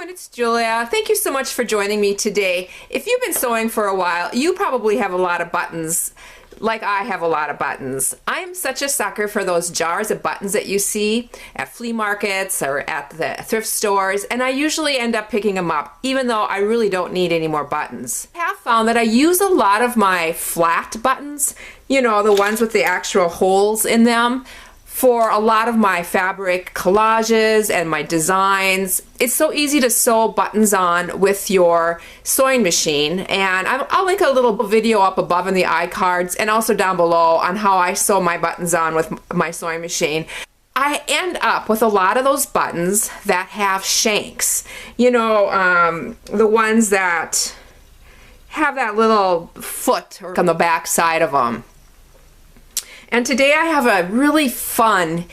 everyone, it's Julia. Thank you so much for joining me today. If you've been sewing for a while, you probably have a lot of buttons, like I have a lot of buttons. I'm such a sucker for those jars of buttons that you see at flea markets or at the thrift stores, and I usually end up picking them up, even though I really don't need any more buttons. I have found that I use a lot of my flat buttons, you know, the ones with the actual holes in them, for a lot of my fabric collages and my designs. It's so easy to sew buttons on with your sewing machine, and I'll link a little video up above in the iCards and also down below on how I sew my buttons on with my sewing machine. I end up with a lot of those buttons that have shanks. You know, the ones that have that little foot on the back side of them. And today I have a really fun,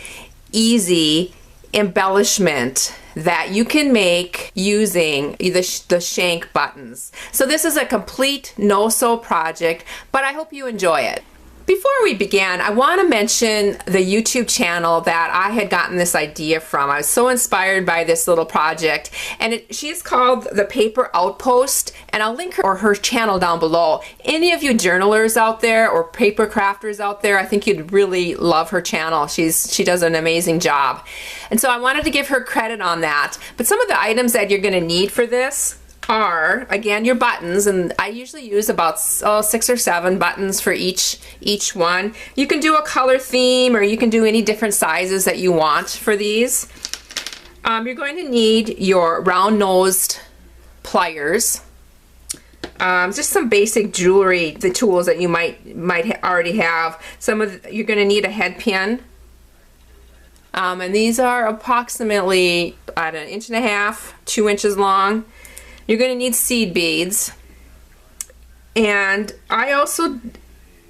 easy embellishment that you can make using the shank buttons. So this is a complete no-sew project, but I hope you enjoy it. Before we begin, I want to mention the YouTube channel that I had gotten this idea from. I was so inspired by this little project, and she's called the Paper Outpost, and I'll link her channel down below. Any of you journalers out there or paper crafters out there, I think you'd really love her channel. She does an amazing job. And so I wanted to give her credit on that. But some of the items that you're going to need for this are, again, your buttons, and I usually use about 6 or 7 buttons for each one. You can do a color theme, or you can do any different sizes that you want for these. You're going to need your round-nosed pliers, just some basic jewelry, the tools that you might already have. You're going to need a head pin, and these are approximately about 1.5 inches, 2 inches long. You're going to need seed beads, and I also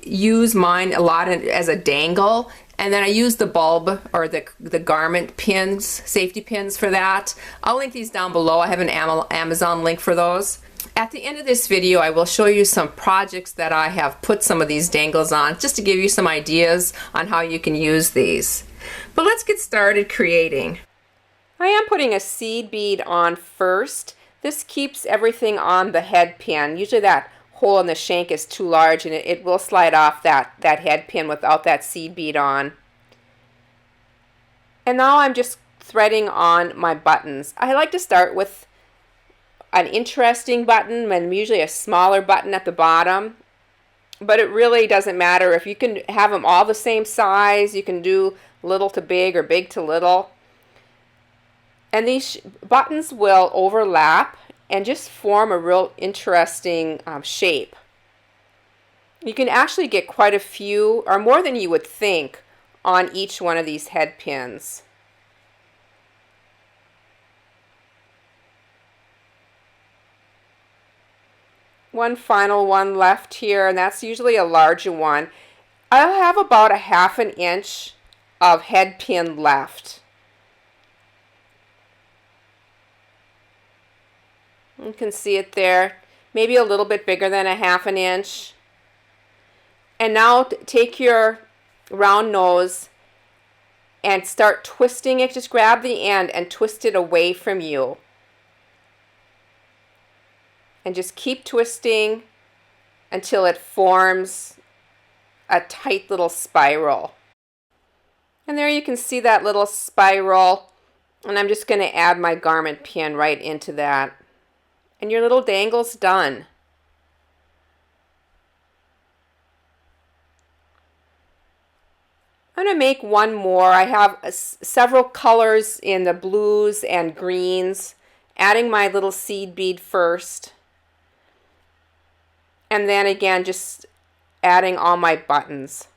use mine a lot as a dangle, and then I use the bulb or the garment pins, safety pins for that. I'll link these down below. I have an Amazon link for those. At the end of this video, I will show you some projects that I have put some of these dangles on, just to give you some ideas on how you can use these. But let's get started creating. I am putting a seed bead on first. This keeps everything on the head pin. Usually that hole in the shank is too large, and it will slide off that head pin without that seed bead on. And now I'm just threading on my buttons. I like to start with an interesting button, and usually a smaller button at the bottom. But it really doesn't matter. If you can have them all the same size, you can do little to big or big to little. And these buttons will overlap and just form a real interesting shape. You can actually get quite a few, or more than you would think, on each one of these head pins. One final one left here, and that's usually a larger one. I'll have about 1/2 inch of head pin left. You can see it there, maybe a little bit bigger than 1/2 inch. And now take your round nose and start twisting it. Just grab the end and twist it away from you. And just keep twisting until it forms a tight little spiral. And there you can see that little spiral. And I'm just going to add my garment pin right into that. And your little dangle's done. I'm going to make one more. I have several colors in the blues and greens. Adding my little seed bead first. And then again, just adding all my buttons.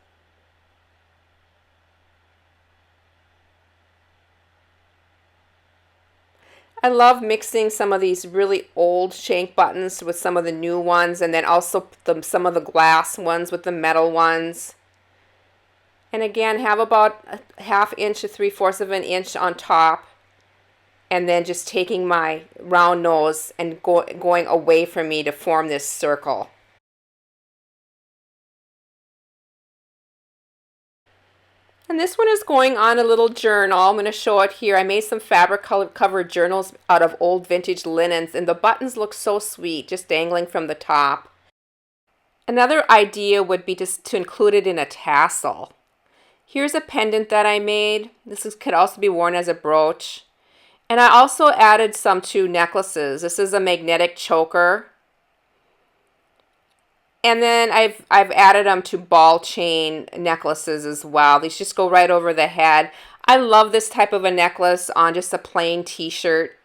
I love mixing some of these really old shank buttons with some of the new ones, and then also some of the glass ones with the metal ones. And again, have about 1/2 inch to 3/4 inch on top, and then just taking my round nose and going away from me to form this circle. And this one is going on a little journal. I'm going to show it here. I made some fabric covered journals out of old vintage linens, and the buttons look so sweet, just dangling from the top. Another idea would be to include it in a tassel. Here's a pendant that I made. Could also be worn as a brooch. And I also added some to necklaces. This is a magnetic choker. And then I've added them to ball chain necklaces as well. These just go right over the head. I love this type of a necklace on just a plain t-shirt.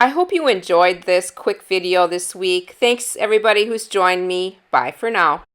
I hope you enjoyed this quick video this week. Thanks everybody who's joined me. Bye for now.